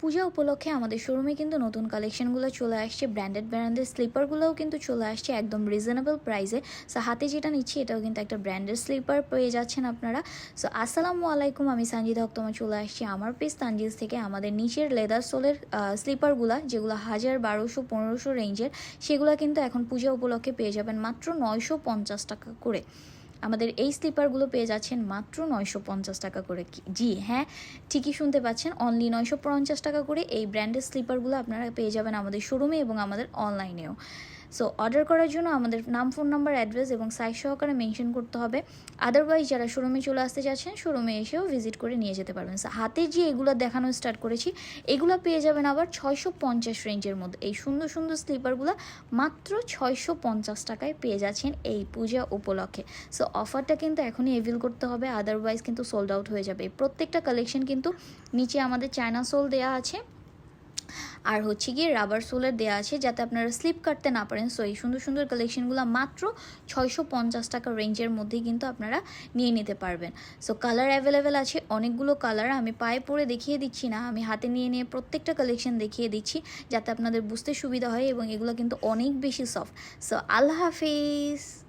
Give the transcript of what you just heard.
পূজা উপলক্ষে আমাদের শোরুমে কিন্তু নতুন কালেকশনগুলো চলে আসছে, ব্র্যান্ডেড স্লিপারগুলোও কিন্তু চলে আসছে একদম রিজনেবল প্রাইসে। সো হাতে যেটা নিচ্ছি এটাও কিন্তু একটা ব্র্যান্ডেড স্লিপার পেয়ে যাচ্ছেন আপনারা। সো আসসালামু আলাইকুম, আমি সানজিদা হক, তোমার চলে আসছি আমার পেজ তানজিজ থেকে। আমাদের নিচের লেদার সোলের স্লিপারগুলো যেগুলো 1000, 1200, 1500 রেঞ্জের, সেগুলো কিন্তু এখন পূজা উপলক্ষে পেয়ে যাবেন মাত্র 950 টাকা করে। আমাদের এই স্লিপারগুলো পেয়ে যাচ্ছেন মাত্র 950 টাকা করে। জি হ্যাঁ, ঠিকই শুনতে পাচ্ছেন, অনলি 950 টাকা করে এই ব্র্যান্ডের স্লিপারগুলো আপনারা পেয়ে যাবেন আমাদের শোরুমে এবং আমাদের অনলাইনেও। সো অর্ডার করার জন্য আমাদের নাম, ফোন নাম্বার, অ্যাড্রেস এবং সাইজ সহকারে মেনশন করতে হবে। আদারওয়াইজ যারা শোরুমে চলে আসতে চাচ্ছেন শোরুমে এসেও ভিজিট করে নিয়ে যেতে পারবেন। সো হাতে যে এগুলো দেখানো স্টার্ট করেছি এগুলো পেয়ে যাবেন আবার 650 রেঞ্জের মধ্যে। এই সুন্দর সুন্দর স্লিপারগুলো মাত্র 650 টাকায় পেয়ে যাচ্ছেন এই পূজা উপলক্ষে। সো অফারটা কিন্তু এখনই এভিল করতে হবে, আদারওয়াইজ কিন্তু সোল্ড আউট হয়ে যাবে। প্রত্যেকটা কালেকশন কিন্তু নিচে আমাদের চায়না সোল দেওয়া আছে, আর হচ্ছে গিয়ে রাবার সোলের দেওয়া আছে যাতে আপনারা স্লিপ কাটতে না পারেন। সো এই সুন্দর সুন্দর কালেকশনগুলো মাত্র 650 টাকা রেঞ্জের মধ্যেই কিন্তু আপনারা নিয়ে নিতে পারবেন। সো কালার অ্যাভেলেবেল আছে, অনেকগুলো কালার। আমি পায়ে পরে দেখিয়ে দিচ্ছি না, আমি হাতে নিয়ে নিয়ে প্রত্যেকটা কালেকশন দেখিয়ে দিচ্ছি যাতে আপনাদের বুঝতে সুবিধা হয়, এবং এগুলো কিন্তু অনেক বেশি সফট। সো আল্লাহ হাফিজ।